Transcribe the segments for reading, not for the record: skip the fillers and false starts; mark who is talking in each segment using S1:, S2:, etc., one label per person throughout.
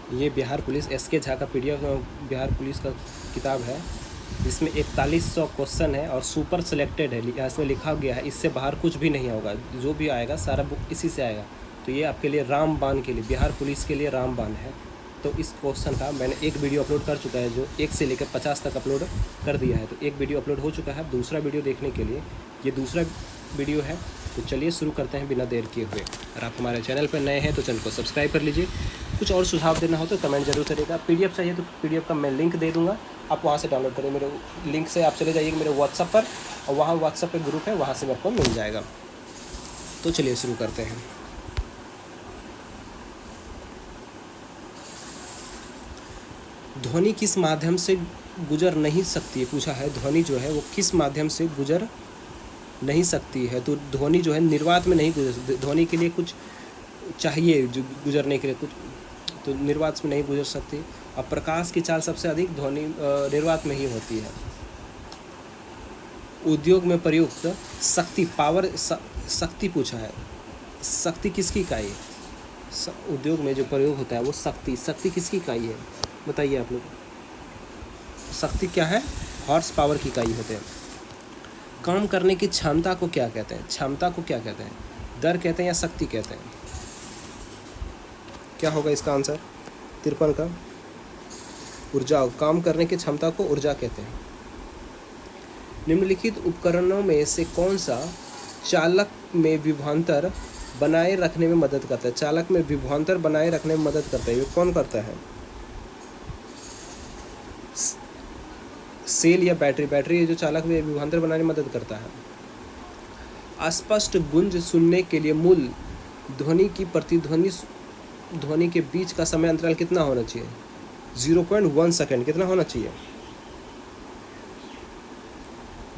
S1: ये Bihar police SK. Jha का PDF Bihar police का किताब है, जिसमें 4100 क्वेश्चन है और सुपर सेलेक्टेड है। इसमें लिखा गया है इससे बाहर कुछ भी नहीं होगा, जो भी आएगा सारा बुक इसी से आएगा। तो ये आपके लिए रामबाण के लिए, बिहार पुलिस के लिए रामबाण है। तो इस क्वेश्चन का मैंने एक वीडियो अपलोड कर चुका है, जो 1 से लेकर 50 तक अपलोड कर दिया है। तो एक वीडियो अपलोड हो चुका है, दूसरा वीडियो देखने के लिए ये दूसरा वीडियो है। तो चलिए शुरू करते हैं बिना देर किए हुए। अगर आप हमारे चैनल पर नए हैं तो चैनल को सब्सक्राइब कर लीजिए। कुछ और सुझाव देना हो तो कमेंट जरूर करिएगा। पीडीएफ चाहिए तो पीडीएफ का मैं लिंक दे दूँगा, आप वहाँ से डाउनलोड करें। मेरे लिंक से आप चले जाइएगा मेरे व्हाट्सएप पर, और वहाँ व्हाट्सएप पे ग्रुप है, वहाँ से मेरे को मिल जाएगा। तो चलिए शुरू करते हैं। ध्वनि किस माध्यम से गुजर नहीं सकती है, पूछा है। ध्वनि जो है वो किस माध्यम से गुजर नहीं सकती है। तो ध्वनि जो है निर्वात में नहीं गुजर, ध्वनि के लिए कुछ चाहिए जो गुजरने के लिए कुछ, तो निर्वात में नहीं गुजर सकती। और प्रकाश की चाल सबसे अधिक ध्वनि निर्वात में ही होती है। उद्योग में प्रयुक्त शक्ति, पावर, शक्ति पूछा है। शक्ति किसकी इकाई है? उद्योग में जो प्रयोग होता है वो शक्ति, शक्ति किसकी इकाई है बताइए आप लोग। शक्ति क्या है? हॉर्स पावर की इकाई होते हैं। काम करने की क्षमता को क्या कहते हैं? क्षमता को क्या कहते हैं? दर कहते हैं या शक्ति कहते हैं? क्या होगा इसका आंसर 53 का? ऊर्जा। काम करने की क्षमता को ऊर्जा कहते हैं। निम्नलिखित उपकरणों में से कौन सा चालक में विभवांतर बनाए रखने में मदद करता है? चालक में विभवांतर बनाए रखने में मदद करता है, ये कौन करता है? सेल या बैटरी? बैटरी जो चालक में विभवांतर बनाने में मदद करता है। अस्पष्ट गूंज सुनने के लिए मूल ध्वनि की प्रतिध्वनि ध्वनि के बीच का समय अंतराल कितना होना चाहिए? 0.1 सेकंड। कितना होना चाहिए?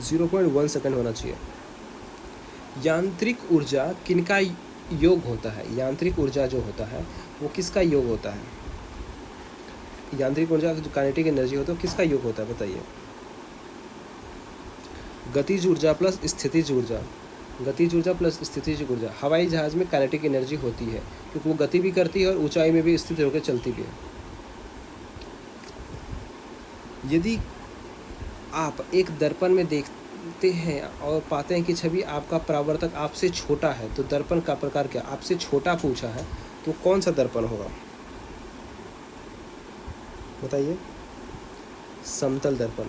S1: 0.1 सेकंड होना चाहिए। यांत्रिक ऊर्जा किनका योग होता है? यांत्रिक ऊर्जा जो होता है वो किसका योग होता है? यांत्रिक ऊर्जा जो काइनेटिक एनर्जी होता है वो किसका योग होता है बताइए। गतिज ऊर्जा प्लस स्थितिज ऊर्जा। गतिज ऊर्जा प्लस स्थितिज ऊर्जा। हवाई जहाज में काइनेटिक एनर्जी होती है क्योंकि वो गति भी करती है और ऊंचाई में भी स्थित होकर चलती भी है। यदि आप एक दर्पण में देखते हैं और पाते हैं कि छवि आपका परावर्तक आपसे छोटा है, तो दर्पण का प्रकार क्या? आपसे छोटा पूछा है तो कौन सा दर्पण होगा बताइए। समतल दर्पण।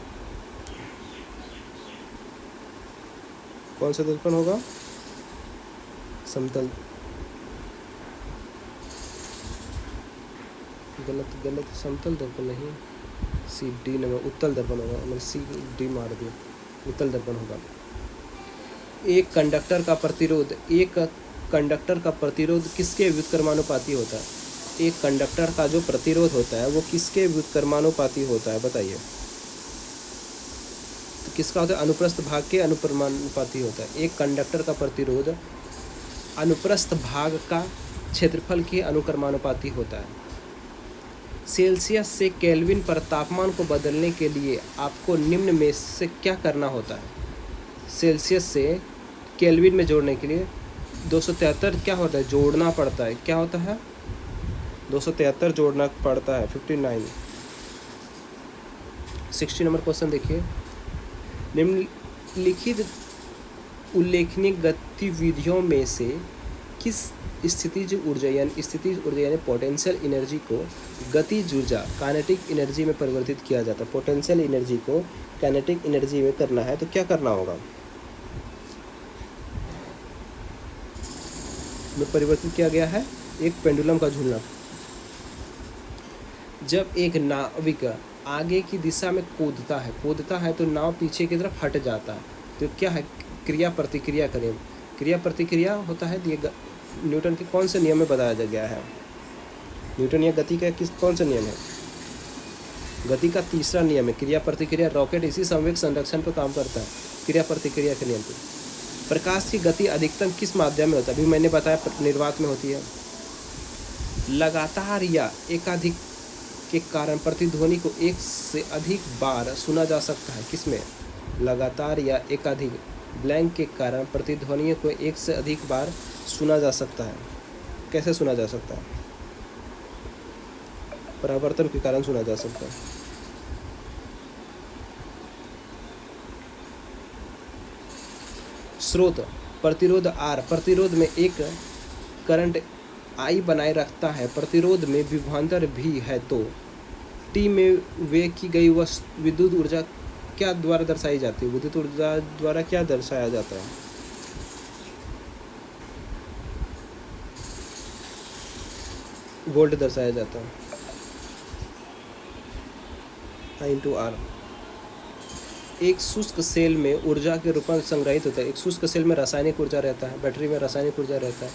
S1: कौन सा दर्पण होगा? समतल। गलत, समतल दर्पण नहीं, सी डी नंबर उत्तल दर्पण होगा। मैंने सी डी मार दिया, उत्तल दर्पण होगा। एक कंडक्टर का प्रतिरोध किसके व्युत्क्रमानुपाती होता है? एक कंडक्टर का जो प्रतिरोध होता है वो किसके व्युत्क्रमानुपाती होता है बताइए। तो किसका होता है? अनुप्रस्थ भाग के अनुक्रमानुपाती होता है। एक कंडक्टर का प्रतिरोध अनुप्रस्थ भाग का क्षेत्रफल के अनुक्रमानुपाती होता है। सेल्सियस से केल्विन पर तापमान को बदलने के लिए आपको निम्न में से क्या करना होता है? सेल्सियस से केल्विन में जोड़ने के लिए 273 क्या होता है? जोड़ना पड़ता है। क्या होता है? 273 जोड़ना पड़ता है। 59। 60 नंबर क्वेश्चन देखिए। निम्नलिखित उल्लेखनीय गतिविधियों में से किस स्थितिज ऊर्जा यानी पोटेंशियल एनर्जी को गतिज ऊर्जा काइनेटिक एनर्जी में परिवर्तित किया जाता है? पोटेंशियल एनर्जी को काइनेटिक एनर्जी में करना है तो क्या करना होगा? में परिवर्तित किया गया है एक पेंडुलम का झूलना। जब एक नाविक आगे की दिशा में कूदता है तो नाव पीछे की तरफ हट जाता है, तो क्या है? क्रिया प्रतिक्रिया करें। क्रिया प्रतिक्रिया होता है, ये न्यूटन के कौन से नियम में बताया गया है? न्यूटन या गति का कौन सा नियम है? गति का तीसरा नियम है क्रिया प्रतिक्रिया। रॉकेट इसी संवेग संरक्षण पर काम करता है, क्रिया प्रतिक्रिया के नियम पर। प्रकाश की गति अधिकतम किस माध्यम में होता है? अभी मैंने बताया निर्वात में होती है। लगातार या एकाधिक के कारण प्रतिध्वनि को एक से अधिक बार सुना जा सकता है। किसमें? लगातार या एकाधिक ब्लैंक के कारण प्रतिध्वनियों को एक से अधिक बार सुना जा सकता है। कैसे सुना जा सकता है? परावर्तन के कारण सुना जा सकता है। स्रोत प्रतिरोध R, प्रतिरोध में एक करंट I बनाए रखता है, प्रतिरोध में विभवांतर भी है, तो T में वे की गई विद्युत ऊर्जा क्या द्वारा दर्शाई जाती है? विद्युत ऊर्जा द्वारा क्या दर्शाया जाता है? वोल्ट दर्शाया जाता है, I into R। एक शुष्क सेल में ऊर्जा के रूप में संग्रहित होता है। एक शुष्क सेल में रासायनिक ऊर्जा रहता है, बैटरी में रासायनिक ऊर्जा रहता है।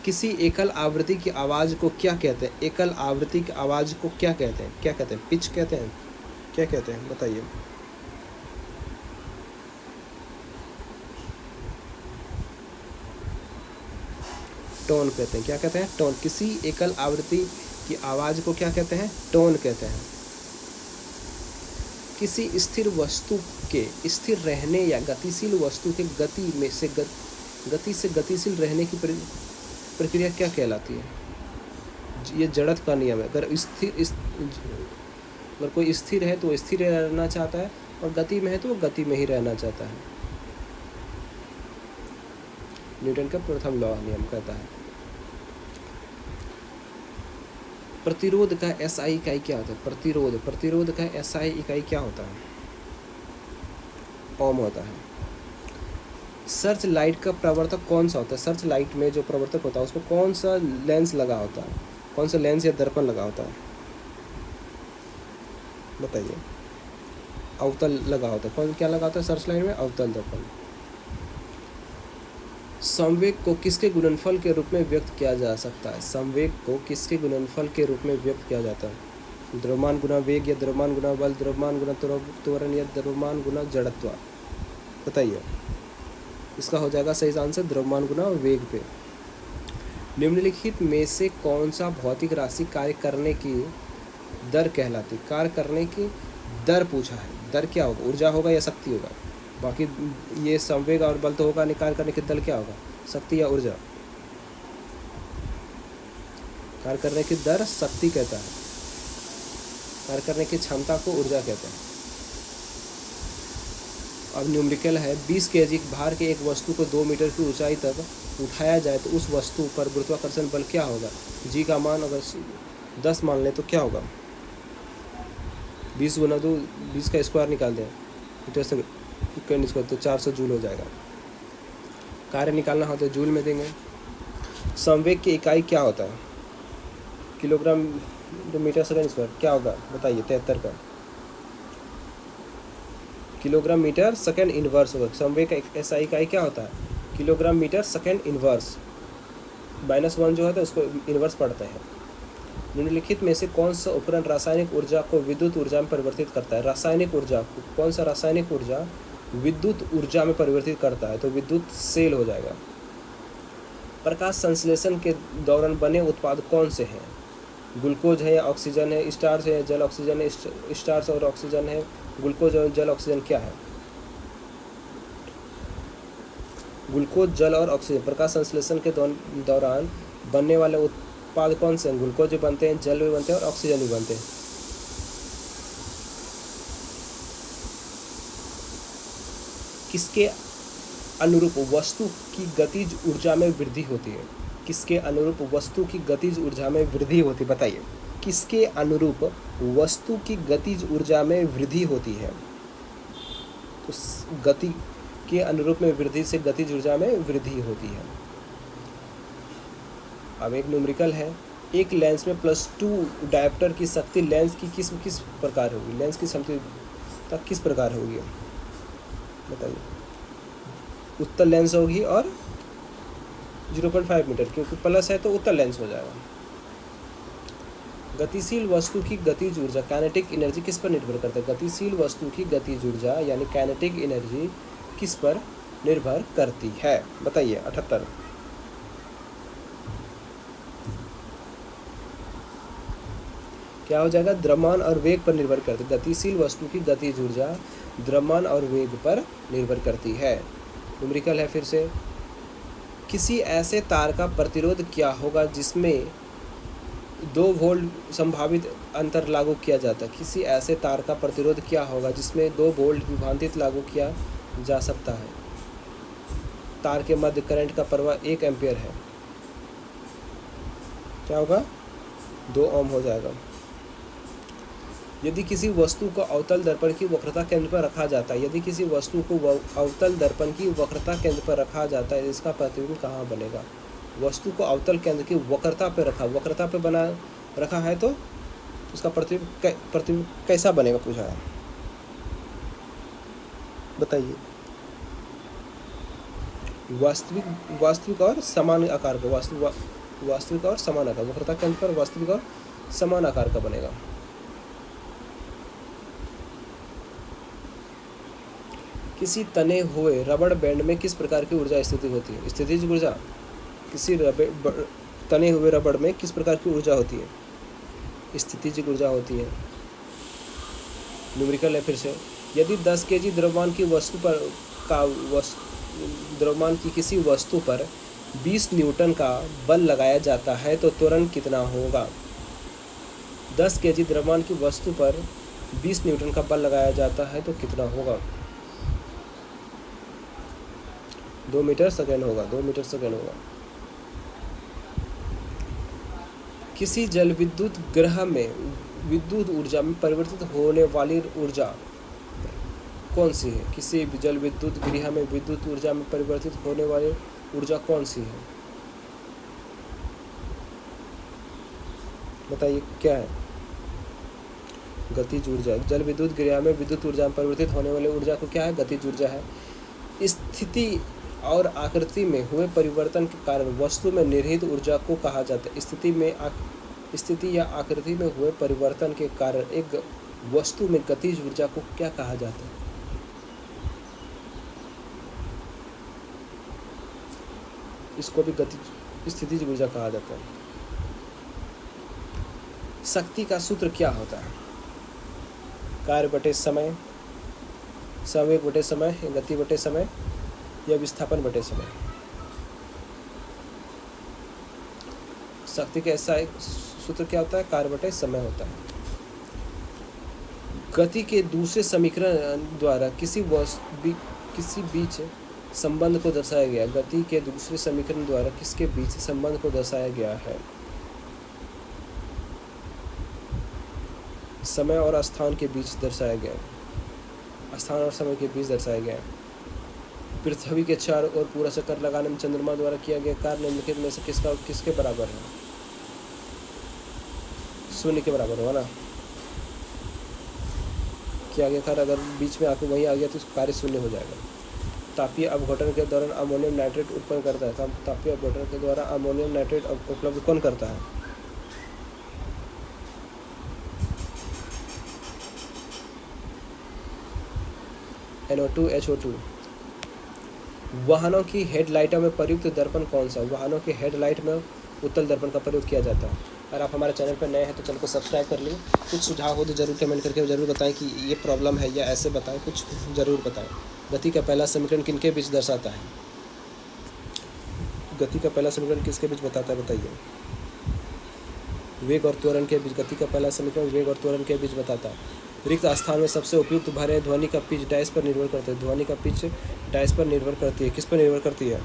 S1: किसी एकल आवृत्ति की आवाज़ को क्या कहते हैं? एकल आवृत्ति की आवाज़ को क्या कहते हैं? क्या कहते हैं? पिच कहते हैं? क्या कहते हैं बताइए? टोन कहते हैं। क्या कहते हैं? टोन। किसी एकल आवृत्ति की आवाज़ को क्या कहते हैं? टोन कहते हैं। किसी स्थिर वस्तु के स्थिर रहने या गतिशील वस्तु के गति से गतिशील रहने की प्रक्रिया क्या कहलाती है? ये जड़त्व का नियम है। अगर कोई स्थिर है तो वो स्थिर रहना चाहता है, और गति में है तो वो गति में ही रहना चाहता है। न्यूटन का प्रथम लॉ नियम कहता है। प्रतिरोध का SI इकाई क्या होता है? प्रतिरोध का SI इकाई क्या होता है? ओम होता है। सर्च लाइट का प्रवर्तक कौन सा होता है? सर्च लाइट में जो प्रवर्तक होता है उसमें कौन सा लेंस लगा होता है? कौन सा लेंस या दर्पण लगा होता है बताइए? अवतल लगा होता है। कौन क्या लगा होता है सर्च लाइट में? अवतल दर्पण। संवेग को किसके गुणनफल के रूप में व्यक्त किया जा सकता है? संवेग को किसके गुणनफल के रूप में व्यक्त किया जाता है? द्रव्यमान गुना वेग, या द्रव्यमान गुना बल, द्रव्यमान गुना त्वरण, या द्रव्यमान गुना जड़त्व? बताइए। इसका हो जाएगा सही आंसर द्रव्यमान गुना वेग पे। निम्नलिखित में से कौन सा भौतिक राशि कार्य करने की दर कहलाती? कार्य करने की दर पूछा है। दर क्या होगा? ऊर्जा होगा या शक्ति होगा? बाकी ये संवेग और बल तो होगा, कार्य करने की दर क्या होगा? शक्ति या ऊर्जा? कार्य करने की दर शक्ति कहता है, कार्य करने की क्षमता को ऊर्जा कहते हैं। अब न्यूमेरिकल है, 20 kg भार के एक वस्तु को 2 मीटर की ऊंचाई तक उठाया जाए तो उस वस्तु पर गुरुत्वाकर्षण बल क्या होगा? जी का मान अगर 10 मान लें तो क्या होगा? 20 गुना 2, 20 का स्क्वायर निकाल दें मीटर से स्क्वायर तो 400 जूल हो जाएगा। कार्य निकालना हो तो जूल में देंगे। संवेग की इकाई क्या होता है? किलोग्राम मीटर सेकंड स्क्वायर क्या होगा बताइए? 73 का किलोग्राम मीटर सेकंड इनवर्स होगा। संवेग का ऐसा इकाई क्या होता है? Kilogram metre second inverse. -1 जो है तो उसको इनवर्स पढ़ते हैं। निम्नलिखित में से कौन सा उपकरण रासायनिक ऊर्जा को विद्युत ऊर्जा में परिवर्तित करता है? रासायनिक ऊर्जा को कौन सा रासायनिक ऊर्जा विद्युत ऊर्जा में परिवर्तित करता है? तो विद्युत सेल हो जाएगा। प्रकाश संश्लेषण के दौरान बने उत्पाद कौन से हैं? ग्लूकोज है या ऑक्सीजन है? स्टार्च है या जल ऑक्सीजन है? स्टार्च और ऑक्सीजन है। ग्लूकोज और जल ऑक्सीजन क्या है? ग्लूकोज जल और ऑक्सीजन प्रकाश संश्लेषण के दौरान बनने वाले उत्पाद कौन से हैं? ग्लूकोज भी बनते हैं, जल भी बनते हैं और ऑक्सीजन भी बनते हैं। किसके अनुरूप वस्तु की गतिज ऊर्जा में वृद्धि होती है? किसके अनुरूप वस्तु की गतिज ऊर्जा में वृद्धि होती है? बताइए। किसके अनुरूप वस्तु की गतिज ऊर्जा में वृद्धि होती है? तो गति के अनुरूप में वृद्धि से गतिज ऊर्जा में वृद्धि होती है। अब एक न्यूमेरिकल है, एक लेंस में +2 डायोप्टर की शक्ति लेंस की किस प्रकार होगी? लेंस की क्षमता किस प्रकार होगी बताइए? उत्तल लेंस होगी और 0.5 मीटर, क्योंकि प्लस है तो उत्तल लेंस हो जाएगा। गतिशील वस्तु की गतिज ऊर्जा काइनेटिक एनर्जी किस पर निर्भर करता है? गतिशील वस्तु की गतिज ऊर्जा यानी काइनेटिक एनर्जी किस पर निर्भर करती है? बताइए। 78 क्या हो जाएगा? द्रव्यमान और वेग पर निर्भर करती है। गतिशील वस्तु की गतिज ऊर्जा द्रव्यमान और वेग पर निर्भर करती है। न्यूमेरिकल है फिर से, किसी ऐसे तार का प्रतिरोध क्या होगा जिसमें 2 वोल्ट संभावित अंतर लागू किया जाता है। किसी ऐसे तार का प्रतिरोध क्या होगा जिसमें 2 वोल्ट विभाजित लागू किया जा सकता है। तार के मध्य करंट का प्रवाह 1 एम्पीयर है। क्या होगा? 2 ओम हो जाएगा। यदि किसी वस्तु को अवतल दर्पण की वक्रता केंद्र पर रखा जाता है, यदि किसी वस्तु को अवतल दर्पण की वक्रता केंद्र पर रखा जाता है, इसका प्रतिबिंब कहाँ बनेगा? वस्तु को अवतल केंद्र की वक्रता पे वक्रता पे बना रखा है तो उसका प्रतिबिंब कैसा बनेगा पूछा है, बताइए। वास्तविक और समान आकार का, वास्तविक और समान आकार, वक्रता केंद्र पर वास्तविक और समान आकार का बनेगा। किसी तने हुए रबड़ बैंड में किस प्रकार की ऊर्जा स्थिति होती है? स्थितिज ऊर्जा। किसी तने हुए रबड़ में किस प्रकार की ऊर्जा होती है? स्थितिज ऊर्जा होती है। न्यूमेरिकल है फिर से। यदि 10 केजी द्रव्यमान की द्रव्यमान की किसी वस्तु पर 20 न्यूटन का बल लगाया जाता है तो त्वरण कितना होगा? 10 केजी द्रव्यमान की वस्तु पर 20 न्यूटन का बल लगाया जाता है तो कितना होगा? 2 मीटर सेकेंड होगा। 2 मीटर सेकेंड होगा। किसी जल विद्युत ग्रह में विद्युत ऊर्जा में परिवर्तित होने वाली ऊर्जा कौन सी है? किसी जल विद्युत गृह में विद्युत ऊर्जा में परिवर्तित होने वाली ऊर्जा कौन सी है? बताइए क्या है? गतिज ऊर्जा। जल विद्युत गृह में विद्युत ऊर्जा में परिवर्तित होने वाली ऊर्जा को क्या है? गतिज ऊर्जा है। स्थिति और आकृति में हुए परिवर्तन के कारण वस्तु में निहित ऊर्जा को कहा जाता है। स्थिति या आकृति में हुए परिवर्तन के कारण एक वस्तु में गतिज ऊर्जा को क्या कहा जाता है? इसको भी गतिज स्थितिज ऊर्जा कहा जाता है। शक्ति का सूत्र क्या होता है? कार्य बटे समय, संवेग बटे समय, गति बटे समय या विस्थापन बटे समय। शक्ति का ऐसा एक सूत्र क्या होता है? कार्य बटे समय होता है। गति के दूसरे समीकरण द्वारा किसी बीच संबंध को दर्शाया गया। गति के दूसरे समीकरण द्वारा किसके बीच संबंध को दर्शाया गया है? समय और स्थान के बीच दर्शाया गया। स्थान और समय के बीच दर्शाया गया। पृथ्वी के चारों ओर पूरा चक्कर लगाने में चंद्रमा द्वारा किया गया कार्य निम्नलिखित में से किसके बराबर है? शून्य के बराबर होगा ना। किया गया कार्य अगर बीच में आके वहीं आ गया तो कार्य शून्य हो जाएगा। तापीय अपघटन के दौरान अमोनियम नाइट्रेट उत्पन्न करता है। तापीय अपघटन के द्वारा अमोनियम नाइट्रेट उपलब्ध कौन करता है? NO2 HO2। वाहनों की हेडलाइटों में प्रयुक्त दर्पण कौन सा? वाहनों की हेडलाइट में उत्तल दर्पण का प्रयोग किया जाता है। अगर आप हमारे चैनल पर नए हैं तो चैनल को सब्सक्राइब कर लें। कुछ सुझाव हो तो ज़रूर कमेंट करके ज़रूर बताएं कि ये प्रॉब्लम है या ऐसे बताएं, कुछ ज़रूर बताएं। गति का पहला समीकरण किनके बीच दर्शाता है? गति का पहला समीकरण किसके बीच बताता है? बताइए। वेग और त्वरण के बीच। गति का पहला समीकरण वेग और त्वरण के बीच बताता है। रिक्त स्थान में सबसे उपयुक्त भरे ध्वनि का पिच डैश पर निर्भर करता है। ध्वनि का पिच डैश पर निर्भर करती है। किस पर निर्भर करती है?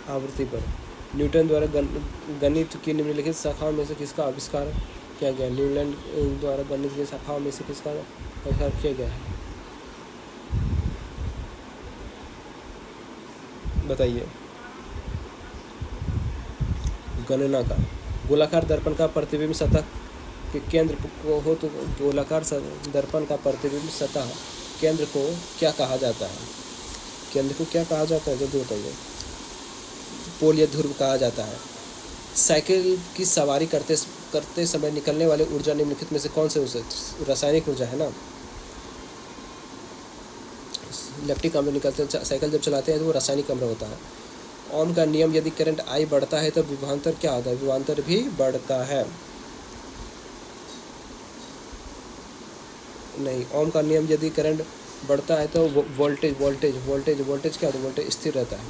S1: आवृत्ति पर। न्यूटन द्वारा गणित की निम्नलिखित शाखाओं में से किसका आविष्कार किया गया? न्यूटन द्वारा गणित की शाखाओं में से किसका आविष्कार किया गया है? बताइए। गणना का। गोलाकार दर्पण का प्रतिबिंब सतह के केंद्र को हो तो गोलाकार दर्पण का प्रतिबिंब सतह केंद्र को क्या कहा जाता है? केंद्र को क्या कहा जाता है जल्दी बताइए। पोल या ध्रुव कहा जाता है। साइकिल की सवारी करते समय निकलने वाली ऊर्जा निम्नलिखित में से कौन से रासायनिक ऊर्जा है ना? इलेक्ट्रिक अम्ल निकलते हैं साइकिल जब चलाते हैं तो वो रासायनिक अम्ल होता है। ओम का नियम यदि करंट I बढ़ता है तो विभवांतर क्या होता है? विभवांतर भी बढ़ता है। नहीं, ओम का नियम यदि करंट बढ़ता है तो वोल्टेज क्या होता है? वोल्टेज स्थिर रहता है।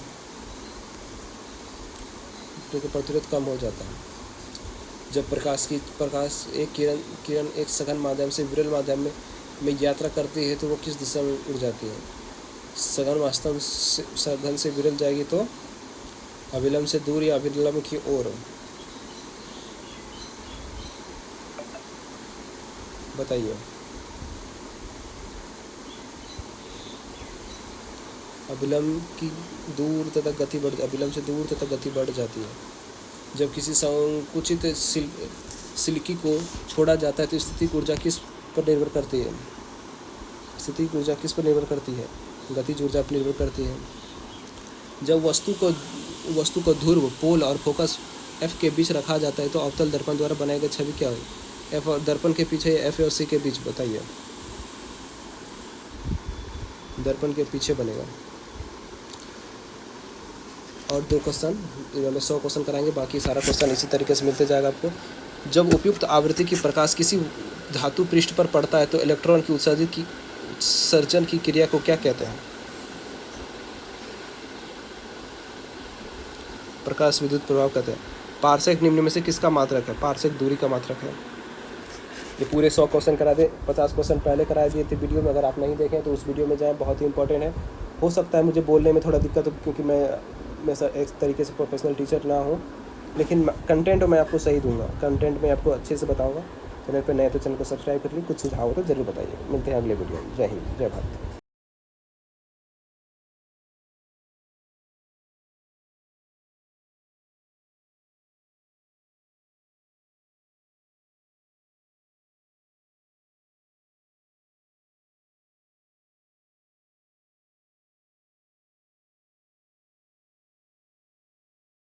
S1: के प्रतिरोध कम हो जाता है। जब प्रकाश एक किरण एक सघन माध्यम से विरल माध्यम में यात्रा करती है तो वो किस दिशा में उड़ जाती है? सघन से विरल जाएगी तो अभिलंब से दूर या अभिलंब की ओर? बताइए। अभिलंब से दूर तथा गति बढ़ जाती है। जब किसी संकुचित सिल्की को छोड़ा जाता है तो स्थितिज ऊर्जा किस पर निर्भर करती है? स्थितिज ऊर्जा किस पर निर्भर करती है? गतिज ऊर्जा पर निर्भर करती है। जब वस्तु को ध्रुव, पोल और फोकस F के बीच रखा जाता है तो अवतल दर्पण द्वारा बनाई गई छवि क्या हुई? F और दर्पण के पीछे F और C के बीच बताइए। दर्पण के पीछे बनेगा। और 2 क्वेश्चन, में 100 क्वेश्चन कराएंगे, बाकी सारा क्वेश्चन इसी तरीके से मिलते जाएगा आपको। जब उपयुक्त आवृत्ति की प्रकाश किसी धातु पृष्ठ पर पड़ता है तो इलेक्ट्रॉन की उत्सर्जन की क्रिया को क्या कहते हैं? प्रकाश विद्युत प्रभाव कहते हैं। पार्सेक निम्न में से किसका मात्रक है? पार्सेक दूरी का मात्रक है। ये पूरे 100 क्वेश्चन करा दे, 50 क्वेश्चन पहले करा दिए थे वीडियो में, अगर आप नहीं देखें तो उस वीडियो में जाएं, बहुत ही इंपॉर्टेंट है। हो सकता है मुझे बोलने में थोड़ा दिक्कत हो क्योंकि मैं एक तरीके से प्रोफेशनल टीचर ना हूँ, लेकिन कंटेंट मैं आपको सही दूंगा, कंटेंट मैं आपको अच्छे से बताऊँगा। चैनल पर नए तो चैनल को सब्सक्राइब कर लीजिए, कुछ सुझाव हो तो ज़रूर बताइए। मिलते हैं अगले वीडियो में। जय हिंद, जय भारत।